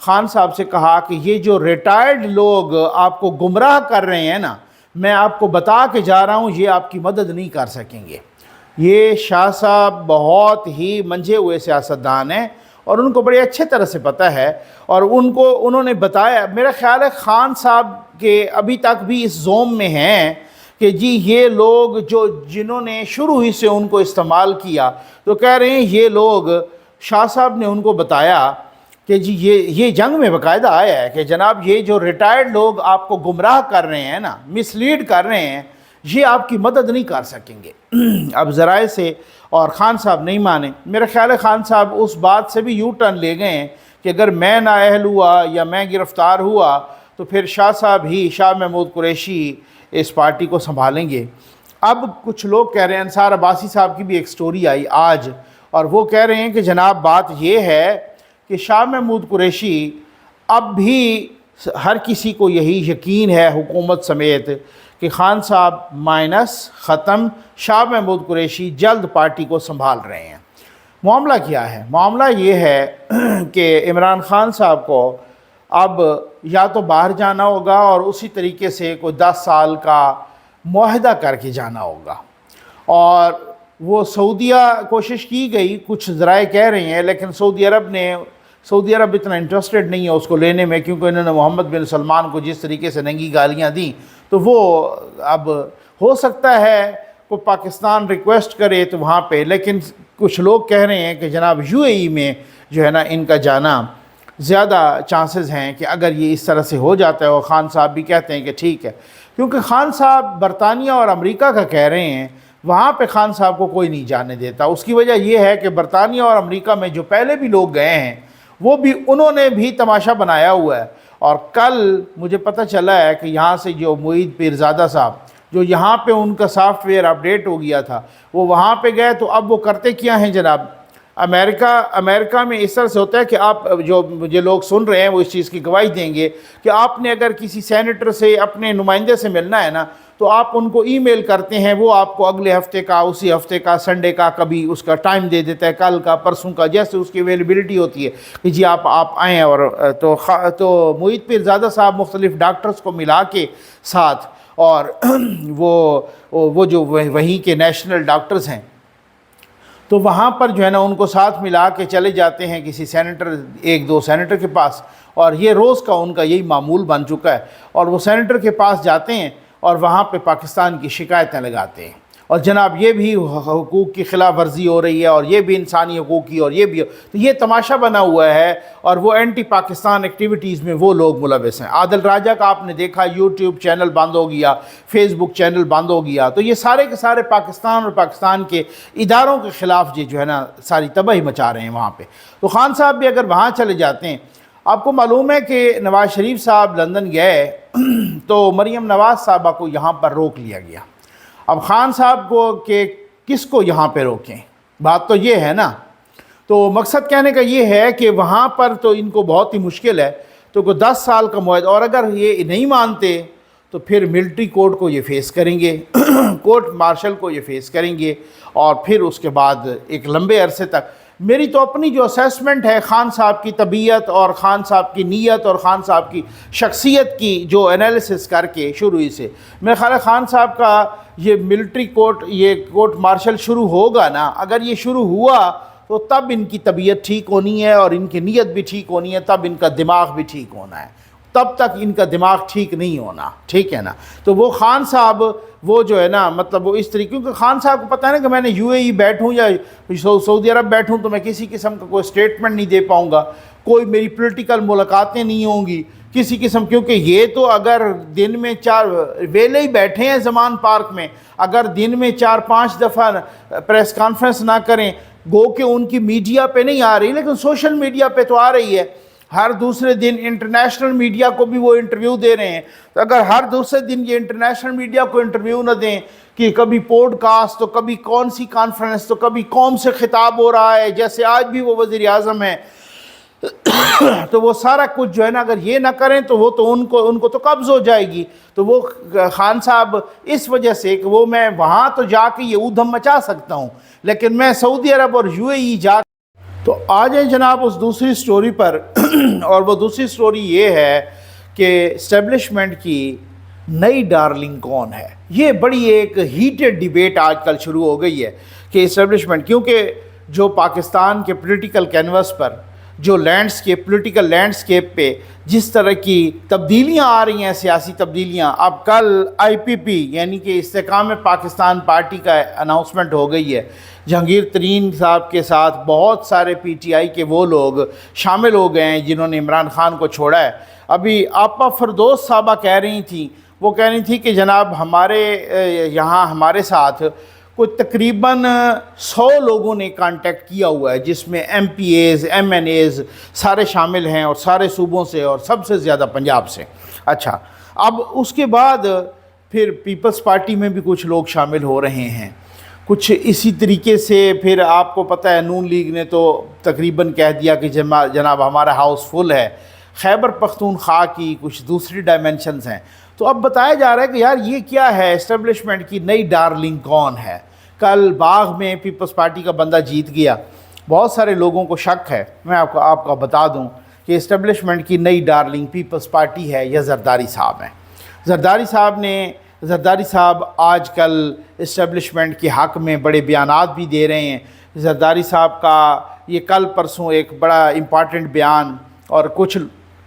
خان صاحب سے کہا کہ یہ جو ریٹائرڈ لوگ آپ کو گمراہ کر رہے ہیں نا، میں آپ کو بتا کے جا رہا ہوں یہ آپ کی مدد نہیں کر سکیں گے۔ یہ شاہ صاحب بہت ہی منجھے ہوئے سیاستدان ہیں اور ان کو بڑے اچھے طرح سے پتہ ہے، اور انہوں نے بتایا، میرا خیال ہے خان صاحب کے ابھی تک بھی اس زوم میں ہیں کہ جی یہ لوگ جنہوں نے شروع ہی سے ان کو استعمال کیا، تو کہہ رہے ہیں یہ لوگ، شاہ صاحب نے ان کو بتایا کہ جی یہ جنگ میں باقاعدہ آیا ہے کہ جناب یہ جو ریٹائرڈ لوگ آپ کو گمراہ کر رہے ہیں نا، مس لیڈ کر رہے ہیں، یہ آپ کی مدد نہیں کر سکیں گے۔ اب ذرائع سے، اور خان صاحب نہیں مانے۔ میرا خیال ہے خان صاحب اس بات سے بھی یو ٹرن لے گئے ہیں کہ اگر میں نااہل ہوا یا میں گرفتار ہوا تو پھر شاہ صاحب ہی، شاہ محمود قریشی اس پارٹی کو سنبھالیں گے۔ اب کچھ لوگ کہہ رہے ہیں، انصار عباسی صاحب کی بھی ایک سٹوری آئی آج، اور وہ کہہ رہے ہیں کہ جناب بات یہ ہے کہ شاہ محمود قریشی اب بھی ہر کسی کو یہی یقین ہے حکومت سمیت کہ خان صاحب مائنس ختم، شاہ محمود قریشی جلد پارٹی کو سنبھال رہے ہیں۔ معاملہ کیا ہے؟ معاملہ یہ ہے کہ عمران خان صاحب کو اب یا تو باہر جانا ہوگا اور اسی طریقے سے کوئی 10 سال کا معاہدہ کر کے جانا ہوگا، اور وہ سعودیہ کوشش کی گئی، کچھ ذرائع کہہ رہے ہیں، لیکن سعودی عرب اتنا انٹرسٹڈ نہیں ہے اس کو لینے میں، کیونکہ انہوں نے محمد بن سلمان کو جس طریقے سے ننگی گالیاں دیں، تو وہ اب ہو سکتا ہے کوئی پاکستان ریکویسٹ کرے تو وہاں پہ، لیکن کچھ لوگ کہہ رہے ہیں کہ جناب یو اے ای میں جو ہے نا ان کا جانا زیادہ چانسز ہیں کہ اگر یہ اس طرح سے ہو جاتا ہے، اور خان صاحب بھی کہتے ہیں کہ ٹھیک ہے، کیونکہ خان صاحب برطانیہ اور امریکہ کا کہہ رہے ہیں، وہاں پہ خان صاحب کو کوئی نہیں جانے دیتا۔ اس کی وجہ یہ ہے کہ برطانیہ اور امریکہ میں جو پہلے بھی لوگ گئے ہیں وہ بھی انہوں نے بھی تماشا بنایا ہوا ہے، اور کل مجھے پتہ چلا ہے کہ یہاں سے جو معید پیرزادہ صاحب، جو یہاں پہ ان کا سافٹ ویئر اپڈیٹ ہو گیا تھا، وہ وہاں پہ گئے، تو اب وہ کرتے کیا ہیں جناب، امریکہ میں اس طرح سے ہوتا ہے کہ آپ، جو مجھے لوگ سن رہے ہیں وہ اس چیز کی گواہی دیں گے کہ آپ نے اگر کسی سینیٹر سے، اپنے نمائندے سے ملنا ہے نا، تو آپ ان کو ای میل کرتے ہیں، وہ آپ کو اگلے ہفتے کا، اسی ہفتے کا، سنڈے کا کبھی اس کا ٹائم دے دیتا ہے، کل کا، پرسوں کا، جیسے اس کی اویلیبلٹی ہوتی ہے کہ جی آپ آئیں۔ اور تو معید پیرزادہ صاحب مختلف ڈاکٹرز کو ملا کے ساتھ، اور وہ جو وہیں کے نیشنل ڈاکٹرز ہیں، تو وہاں پر جو ہے نا ان کو ساتھ ملا کے چلے جاتے ہیں کسی سینیٹر، 1-2 سینیٹر کے پاس، اور یہ روز کا ان کا یہی معمول بن چکا ہے، اور وہ سینیٹر کے پاس جاتے ہیں اور وہاں پہ پاکستان کی شکایتیں لگاتے ہیں، اور جناب یہ بھی حقوق کی خلاف ورزی ہو رہی ہے، اور یہ بھی انسانی حقوق کی، اور یہ بھی، تو یہ تماشا بنا ہوا ہے، اور وہ اینٹی پاکستان ایکٹیویٹیز میں وہ لوگ ملوث ہیں۔ عادل راجہ کا آپ نے دیکھا یوٹیوب چینل بند ہو گیا، فیس بک چینل بند ہو گیا، تو یہ سارے کے سارے پاکستان اور پاکستان کے اداروں کے خلاف جو ہے نا ساری تباہی مچا رہے ہیں وہاں پہ۔ تو خان صاحب بھی اگر وہاں چلے جاتے ہیں، آپ کو معلوم ہے کہ نواز شریف صاحب لندن گئے تو مریم نواز صاحبہ کو یہاں پر روک لیا گیا۔ اب خان صاحب کو کہ کس کو یہاں پہ روکیں، بات تو یہ ہے نا، تو مقصد کہنے کا یہ ہے کہ وہاں پر تو ان کو بہت ہی مشکل ہے، تو کوئی 10 سال کا معاہدہ، اور اگر یہ نہیں مانتے تو پھر ملٹری کورٹ کو یہ فیس کریں گے، کورٹ مارشل کو یہ فیس کریں گے، اور پھر اس کے بعد ایک لمبے عرصے تک۔ میری تو اپنی جو اسیسمنٹ ہے خان صاحب کی طبیعت اور خان صاحب کی نیت اور خان صاحب کی شخصیت کی جو انالیسس کر کے شروع ہی سے، میرا خیال ہے خان صاحب کا یہ ملٹری کورٹ، یہ کورٹ مارشل شروع ہوگا نا، اگر یہ شروع ہوا تو تب ان کی طبیعت ٹھیک ہونی ہے، اور ان کی نیت بھی ٹھیک ہونی ہے، تب ان کا دماغ بھی ٹھیک ہونا ہے، تب تک ان کا دماغ ٹھیک نہیں ہونا، ٹھیک ہے نا۔ تو وہ خان صاحب وہ جو ہے نا، مطلب وہ اس طریقے، کیونکہ خان صاحب کو پتہ ہے نا کہ میں نے یو اے ای بیٹھوں یا سعودی عرب بیٹھوں تو میں کسی قسم کا کوئی سٹیٹمنٹ نہیں دے پاؤں گا، کوئی میری پولیٹیکل ملاقاتیں نہیں ہوں گی کسی قسم، کیونکہ یہ تو اگر دن میں 4 ویلے ہی بیٹھے ہیں زمان پارک میں، اگر دن میں 4-5 دفعہ پریس کانفرنس نہ کریں، گو کہ ان کی میڈیا پہ نہیں آ رہی لیکن سوشل میڈیا پہ تو آ رہی ہے، ہر دوسرے دن انٹرنیشنل میڈیا کو بھی وہ انٹرویو دے رہے ہیں، تو اگر ہر دوسرے دن یہ انٹرنیشنل میڈیا کو انٹرویو نہ دیں کہ کبھی پوڈ کاسٹ، تو کبھی کون سی کانفرنس، تو کبھی قوم سے خطاب ہو رہا ہے، جیسے آج بھی وہ وزیر اعظم ہیں، تو وہ سارا کچھ جو ہے نا اگر یہ نہ کریں تو وہ تو ان کو تو قبض ہو جائے گی۔ تو وہ خان صاحب اس وجہ سے کہ وہ میں وہاں تو جا کے یہ اودھم مچا سکتا ہوں، لیکن میں سعودی عرب اور یو اے ای جا تو آ جائیں جناب اس دوسری سٹوری پر اور وہ دوسری سٹوری یہ ہے کہ اسٹیبلشمنٹ کی نئی ڈارلنگ کون ہے. یہ بڑی ایک ہیٹڈ ڈیبیٹ آج کل شروع ہو گئی ہے کہ اسٹیبلشمنٹ، کیونکہ جو پاکستان کے پولیٹیکل کینوس پر جو پولیٹیکل لینڈسکیپ پہ جس طرح کی تبدیلیاں آ رہی ہیں، سیاسی تبدیلیاں. اب کل IPP یعنی کہ استحکام پاکستان پارٹی کا اناؤنسمنٹ ہو گئی ہے. جہانگیر ترین صاحب کے ساتھ بہت سارے PTI کے وہ لوگ شامل ہو گئے ہیں جنہوں نے عمران خان کو چھوڑا ہے. ابھی آپا فردوس صاحبہ کہہ رہی تھیں، وہ کہہ رہی تھی کہ جناب ہمارے یہاں ہمارے ساتھ کوئی تقریباً 100 لوگوں نے کانٹیکٹ کیا ہوا ہے، جس میں MPAs MNAs سارے شامل ہیں اور سارے صوبوں سے، اور سب سے زیادہ پنجاب سے. اچھا، اب اس کے بعد پھر پیپلز پارٹی میں بھی کچھ لوگ شامل ہو رہے ہیں. کچھ اسی طریقے سے پھر آپ کو پتہ ہے نون لیگ نے تو تقریباً کہہ دیا کہ جناب ہمارا ہاؤس فل ہے. خیبر پختونخوا کی کچھ دوسری ڈائمنشنز ہیں. تو اب بتایا جا رہا ہے کہ یار یہ کیا ہے، اسٹیبلشمنٹ کی نئی ڈارلنگ کون ہے. کل باغ میں پیپلز پارٹی کا بندہ جیت گیا. بہت سارے لوگوں کو شک ہے، میں آپ کو بتا دوں کہ اسٹیبلشمنٹ کی نئی ڈارلنگ پیپلز پارٹی ہے یا زرداری صاحب ہیں. زرداری صاحب آج کل اسٹیبلشمنٹ کے حق میں بڑے بیانات بھی دے رہے ہیں. زرداری صاحب کا یہ کل پرسوں ایک بڑا امپارٹنٹ بیان، اور کچھ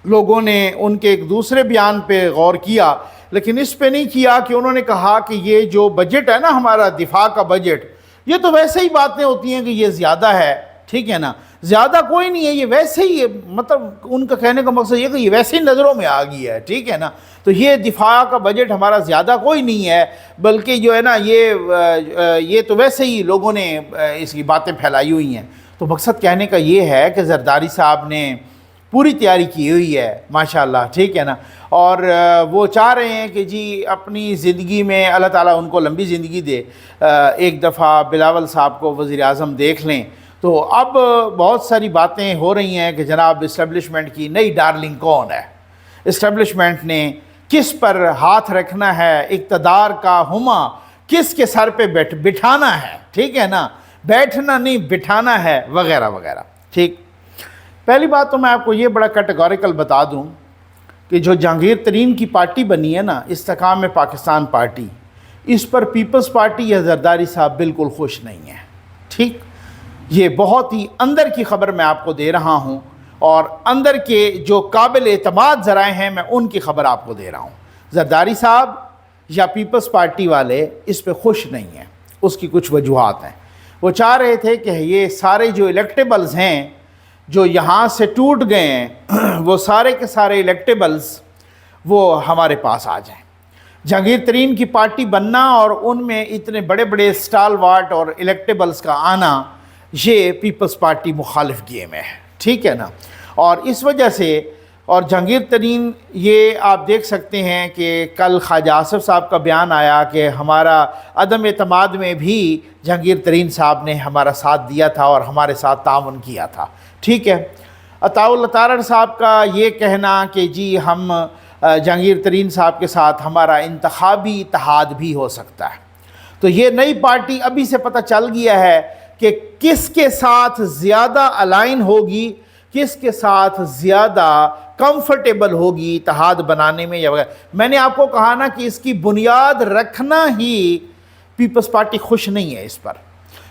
لوگوں نے ان کے ایک دوسرے بیان پہ غور کیا، لیکن اس پہ نہیں کیا کہ انہوں نے کہا کہ یہ جو بجٹ ہے نا ہمارا دفاع کا بجٹ، یہ تو ویسے ہی باتیں ہوتی ہیں کہ یہ زیادہ ہے. ٹھیک ہے نا، زیادہ کوئی نہیں ہے، یہ ویسے ہی، مطلب ان کا کہنے کا مقصد یہ کہ یہ ویسے ہی نظروں میں آ گئی ہے. ٹھیک ہے نا، تو یہ دفاع کا بجٹ ہمارا زیادہ کوئی نہیں ہے، بلکہ جو ہے نا یہ تو ویسے ہی لوگوں نے اس کی باتیں پھیلائی ہوئی ہیں. تو مقصد کہنے کا یہ ہے کہ زرداری صاحب نے پوری تیاری کی ہوئی ہے ماشاءاللہ. ٹھیک ہے نا، اور وہ چاہ رہے ہیں کہ جی اپنی زندگی میں اللہ تعالیٰ ان کو لمبی زندگی دے، ایک دفعہ بلاول صاحب کو وزیر اعظم دیکھ لیں. تو اب بہت ساری باتیں ہو رہی ہیں کہ جناب اسٹیبلشمنٹ کی نئی ڈارلنگ کون ہے، اسٹیبلشمنٹ نے کس پر ہاتھ رکھنا ہے، اقتدار کا ہما کس کے سر پہ بٹھانا ہے. ٹھیک ہے نا، بیٹھنا نہیں بٹھانا ہے، وغیرہ وغیرہ. ٹھیک، پہلی بات تو میں آپ کو یہ بڑا کیٹیگوریکل بتا دوں کہ جو جہانگیر ترین کی پارٹی بنی ہے نا، استحکام پاکستان پارٹی، اس پر پیپلز پارٹی یا زرداری صاحب بالکل خوش نہیں ہے. ٹھیک، یہ بہت ہی اندر کی خبر میں آپ کو دے رہا ہوں، اور اندر کے جو قابل اعتماد ذرائع ہیں میں ان کی خبر آپ کو دے رہا ہوں. زرداری صاحب یا پیپلز پارٹی والے اس پہ خوش نہیں ہیں. اس کی کچھ وجوہات ہیں. وہ چاہ رہے تھے کہ یہ سارے جو الیکٹیبلز ہیں جو یہاں سے ٹوٹ گئے ہیں، وہ سارے کے سارے الیکٹیبلز وہ ہمارے پاس آ جائیں. جہانگیر ترین کی پارٹی بننا اور ان میں اتنے بڑے بڑے اسٹال واٹ اور الیکٹیبلز کا آنا، یہ پیپلز پارٹی مخالف گیم ہے. ٹھیک ہے نا، اور اس وجہ سے، اور جہانگیر ترین، یہ آپ دیکھ سکتے ہیں کہ کل خواجہ آصف صاحب کا بیان آیا کہ ہمارا عدم اعتماد میں بھی جہانگیر ترین صاحب نے ہمارا ساتھ دیا تھا اور ہمارے ساتھ تعاون کیا تھا. ٹھیک ہے، عطاء اللہ تارڑ صاحب کا یہ کہنا کہ جی ہم جہانگیر ترین صاحب کے ساتھ ہمارا انتخابی اتحاد بھی ہو سکتا ہے. تو یہ نئی پارٹی ابھی سے پتہ چل گیا ہے کہ کس کے ساتھ زیادہ الائن ہوگی، کس کے ساتھ زیادہ کمفرٹیبل ہوگی اتحاد بنانے میں یا وغیرہ. میں نے آپ کو کہا نا کہ اس کی بنیاد رکھنا ہی پیپلز پارٹی خوش نہیں ہے اس پر،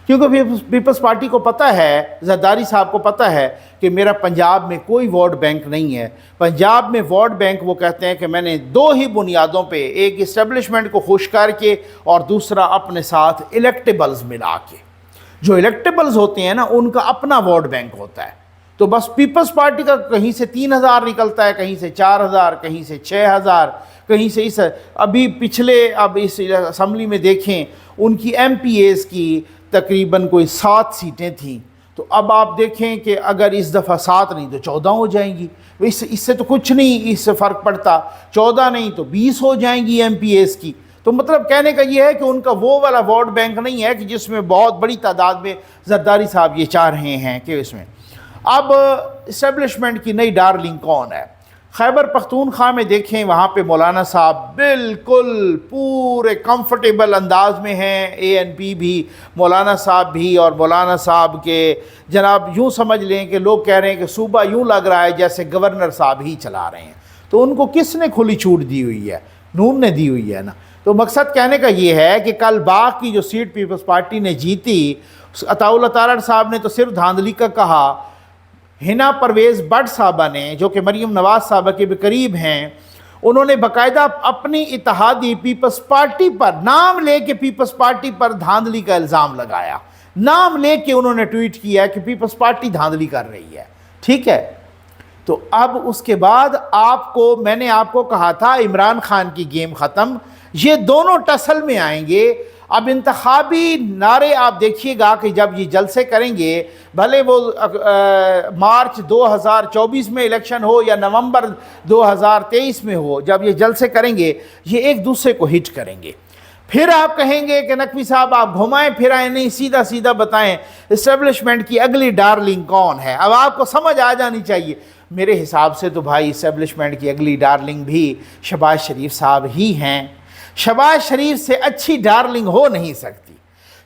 کیونکہ پیپلز پارٹی کو پتہ ہے، زرداری صاحب کو پتہ ہے کہ میرا پنجاب میں کوئی ووٹ بینک نہیں ہے. پنجاب میں ووٹ بینک وہ کہتے ہیں کہ میں نے دو ہی بنیادوں پہ، ایک اسٹیبلشمنٹ کو خوش کر کے اور دوسرا اپنے ساتھ الیکٹیبلز ملا کے. جو الیکٹیبلز ہوتے ہیں نا ان کا اپنا ووٹ بینک ہوتا ہے. تو بس پیپلز پارٹی کا کہیں سے 3000 نکلتا ہے، کہیں سے 4000، کہیں سے 6000، کہیں سے اس ابھی پچھلے اب اس اسمبلی میں دیکھیں ان کی MPAs کی تقریباً کوئی 7 سیٹیں تھیں. تو اب آپ دیکھیں کہ اگر اس دفعہ 7 نہیں تو 14 ہو جائیں گی. اس سے تو کچھ نہیں اس سے فرق پڑتا، 14 نہیں تو 20 ہو جائیں گی MPAs کی. تو مطلب کہنے کا یہ ہے کہ ان کا وہ والا ووٹ بینک نہیں ہے کہ جس میں بہت بڑی تعداد میں زرداری صاحب یہ چاہ رہے ہیں کہ اس میں. اب اسٹیبلشمنٹ کی نئی ڈارلنگ کون ہے؟ خیبر پختونخوا میں دیکھیں وہاں پہ مولانا صاحب بالکل پورے کمفرٹیبل انداز میں ہیں، ANP بھی، مولانا صاحب بھی، اور مولانا صاحب کے جناب یوں سمجھ لیں کہ لوگ کہہ رہے ہیں کہ صوبہ یوں لگ رہا ہے جیسے گورنر صاحب ہی چلا رہے ہیں۔ تو ان کو کس نے کھلی چھوٹ دی ہوئی ہے؟ نون نے دی ہوئی ہے نا۔ تو مقصد کہنے کا یہ ہے کہ کل باغ کی جو سیٹ پیپلز پارٹی نے جیتی، عطاء اللہ تارڑ صاحب نے تو صرف دھاندلی کا کہا، ہنا پرویز بٹ صاحبہ نے جو کہ مریم نواز صاحبہ کے بھی قریب ہیں، انہوں نے باقاعدہ اپنی اتحادی پیپلز پارٹی پر نام لے کے پیپلز پارٹی پر دھاندلی کا الزام لگایا، نام لے کے انہوں نے ٹویٹ کیا کہ پیپلز پارٹی دھاندلی کر رہی ہے، ٹھیک ہے۔ تو اب اس کے بعد میں نے آپ کو کہا تھا عمران خان کی گیم ختم، یہ دونوں ٹسل میں آئیں گے۔ اب انتخابی نعرے آپ دیکھیے گا کہ جب یہ جلسے کریں گے، بھلے وہ مارچ 2024 میں الیکشن ہو یا نومبر 2023 میں ہو، جب یہ جلسے کریں گے یہ ایک دوسرے کو ہٹ کریں گے۔ پھر آپ کہیں گے کہ نقوی صاحب آپ گھمائیں پھرائیں نہیں، سیدھا سیدھا بتائیں اسٹیبلشمنٹ کی اگلی ڈارلنگ کون ہے۔ اب آپ کو سمجھ آ جانی چاہیے، میرے حساب سے تو بھائی اسٹیبلشمنٹ کی اگلی ڈارلنگ بھی شہباز شریف صاحب ہی ہیں۔ شہباز شریف سے اچھی ڈارلنگ ہو نہیں سکتی،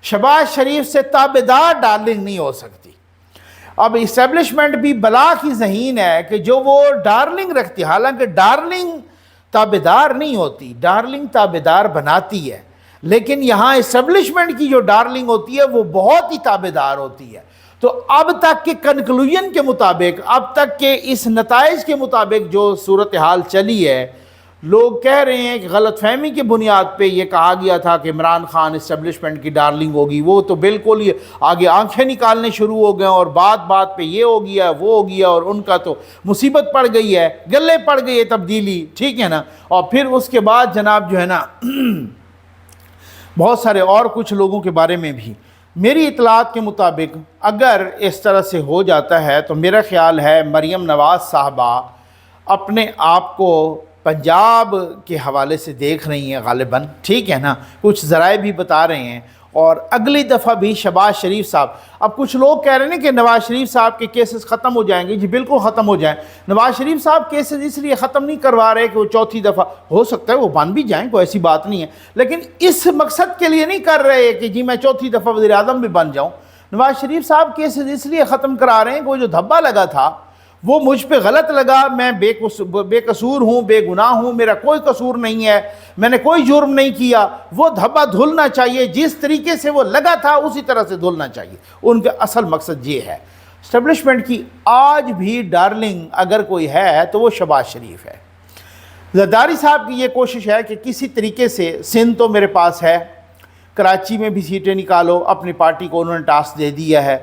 شہباز شریف سے تابعدار ڈارلنگ نہیں ہو سکتی۔ اب اسٹیبلشمنٹ بھی بلا کی ذہین ہے کہ جو وہ ڈارلنگ رکھتی، حالانکہ ڈارلنگ تابعدار نہیں ہوتی، ڈارلنگ تابعدار بناتی ہے، لیکن یہاں اسٹیبلشمنٹ کی جو ڈارلنگ ہوتی ہے وہ بہت ہی تابعدار ہوتی ہے۔ تو اب تک کے کنکلوژن کے مطابق، اب تک کے اس نتائج کے مطابق جو صورتحال چلی ہے، لوگ کہہ رہے ہیں کہ غلط فہمی کی بنیاد پہ یہ کہا گیا تھا کہ عمران خان اسٹیبلشمنٹ کی ڈارلنگ ہوگی، وہ تو بالکل ہی آگے آنکھیں نکالنے شروع ہو گئے اور بات بات پہ یہ ہو گیا وہ ہو گیا، اور ان کا تو مصیبت پڑ گئی ہے، گلے پڑ گئی ہے تبدیلی، ٹھیک ہے نا۔ اور پھر اس کے بعد جناب جو ہے نا بہت سارے اور کچھ لوگوں کے بارے میں بھی میری اطلاعات کے مطابق اگر اس طرح سے ہو جاتا ہے تو میرا خیال ہے مریم نواز صاحبہ اپنے آپ کو پنجاب کے حوالے سے دیکھ رہی ہیں غالباً، ٹھیک ہے نا، کچھ ذرائع بھی بتا رہے ہیں، اور اگلی دفعہ بھی شہباز شریف صاحب، اب کچھ لوگ کہہ رہے ہیں کہ نواز شریف صاحب کے کیسز ختم ہو جائیں گے، جی بالکل ختم ہو جائیں۔ نواز شریف صاحب کیسز اس لیے ختم نہیں کروا رہے کہ وہ چوتھی دفعہ، ہو سکتا ہے وہ بن بھی جائیں، کوئی ایسی بات نہیں ہے، لیکن اس مقصد کے لیے نہیں کر رہے کہ جی میں چوتھی دفعہ وزیر اعظم بھی بن جاؤں۔ نواز شریف صاحب کیسز اس لیے ختم کرا رہے ہیں کہ وہ جو دھبا لگا تھا وہ مجھ پہ غلط لگا، میں بے قصور ہوں، بے گناہ ہوں، میرا کوئی قصور نہیں ہے، میں نے کوئی جرم نہیں کیا، وہ دھبا دھلنا چاہیے، جس طریقے سے وہ لگا تھا اسی طرح سے دھلنا چاہیے۔ ان کا اصل مقصد یہ ہے۔ اسٹیبلشمنٹ کی آج بھی ڈارلنگ اگر کوئی ہے تو وہ شہباز شریف ہے۔ زرداری صاحب کی یہ کوشش ہے کہ کسی طریقے سے سندھ تو میرے پاس ہے، کراچی میں بھی سیٹیں نکالو، اپنی پارٹی کو انہوں نے ٹاسک دے دیا ہے،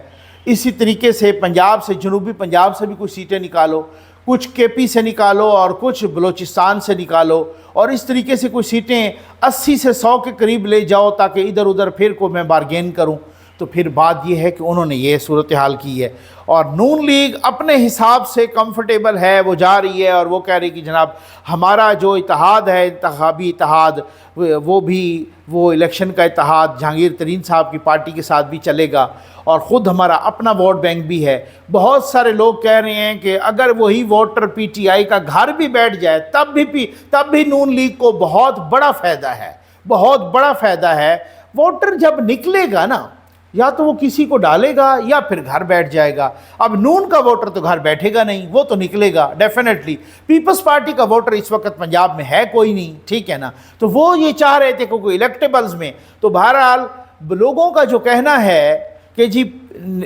اسی طریقے سے پنجاب سے، جنوبی پنجاب سے بھی کچھ سیٹیں نکالو، کچھ KP سے نکالو اور کچھ بلوچستان سے نکالو، اور اس طریقے سے کچھ سیٹیں 80 سے 100 کے قریب لے جاؤ تاکہ ادھر ادھر پھر کو میں بارگین کروں۔ تو پھر بات یہ ہے کہ انہوں نے یہ صورتحال کی ہے، اور نون لیگ اپنے حساب سے کمفرٹیبل ہے، وہ جا رہی ہے اور وہ کہہ رہی کہ جناب ہمارا جو اتحاد ہے، انتخابی اتحاد، وہ بھی وہ الیکشن کا اتحاد جہانگیر ترین صاحب کی پارٹی کے ساتھ بھی چلے گا، اور خود ہمارا اپنا ووٹ بینک بھی ہے۔ بہت سارے لوگ کہہ رہے ہیں کہ اگر وہی ووٹر PTI کا گھر بھی بیٹھ جائے تب بھی نون لیگ کو بہت بڑا فائدہ ہے، بہت بڑا فائدہ ہے۔ ووٹر جب نکلے گا نا، یا تو وہ کسی کو ڈالے گا یا پھر گھر بیٹھ جائے گا۔ اب نون کا ووٹر تو گھر بیٹھے گا نہیں، وہ تو نکلے گا ڈیفینیٹلی۔ پیپلز پارٹی کا ووٹر اس وقت پنجاب میں ہے کوئی نہیں، ٹھیک ہے نا، تو وہ یہ چاہ رہے تھے کہ کوئی الیکٹیبلز میں، تو بہرحال لوگوں کا جو کہنا ہے کہ جی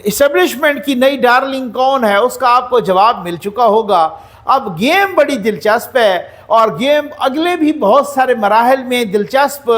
اسٹیبلشمنٹ کی نئی ڈارلنگ کون ہے، اس کا آپ کو جواب مل چکا ہوگا۔ اب گیم بڑی دلچسپ ہے، اور گیم اگلے بھی بہت سارے مراحل میں دلچسپ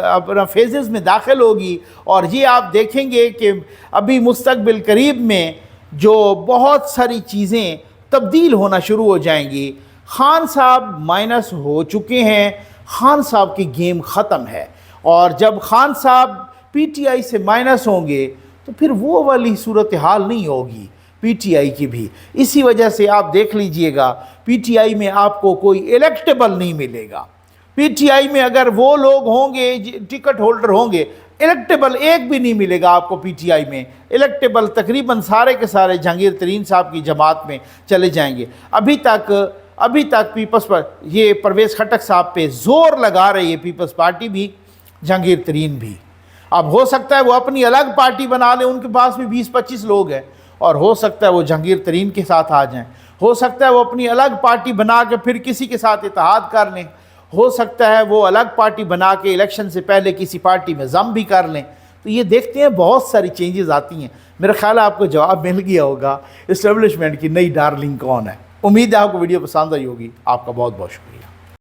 اپنا فیزز میں داخل ہوگی، اور یہ آپ دیکھیں گے کہ ابھی مستقبل قریب میں جو بہت ساری چیزیں تبدیل ہونا شروع ہو جائیں گی۔ خان صاحب مائنس ہو چکے ہیں، خان صاحب کی گیم ختم ہے، اور جب خان صاحب PTI سے مائنس ہوں گے تو پھر وہ والی صورتحال نہیں ہوگی PTI کی بھی۔ اسی وجہ سے آپ دیکھ لیجئے گا PTI میں آپ کو کوئی الیکٹیبل نہیں ملے گا۔ PTI میں اگر وہ لوگ ہوں گے ٹکٹ ہولڈر ہوں گے، الیکٹیبل ایک بھی نہیں ملے گا آپ کو PTI میں۔ الیکٹیبل تقریباً سارے کے سارے جہانگیر ترین صاحب کی جماعت میں چلے جائیں گے۔ ابھی تک ابھی تک پیپلز پر یہ پرویز خٹک صاحب پہ زور لگا رہی ہے پیپلز پارٹی بھی، جہانگیر ترین بھی۔ اب ہو سکتا ہے وہ اپنی الگ پارٹی بنا لیں، ان کے پاس بھی 20-25 لوگ ہیں، اور ہو سکتا ہے وہ جہانگیر ترین کے ساتھ آ جائیں، ہو سکتا ہے وہ اپنی الگ پارٹی بنا کے پھر کسی کے ساتھ اتحاد کر لیں، ہو سکتا ہے وہ الگ پارٹی بنا کے الیکشن سے پہلے کسی پارٹی میں ضم بھی کر لیں۔ تو یہ دیکھتے ہیں بہت ساری چینجز آتی ہیں۔ میرا خیال ہے آپ کو جواب مل گیا ہوگا اسٹیبلشمنٹ کی نئی ڈارلنگ کون ہے۔ امید ہے آپ کو ویڈیو پسند آئی ہوگی۔ آپ کا بہت بہت شکریہ۔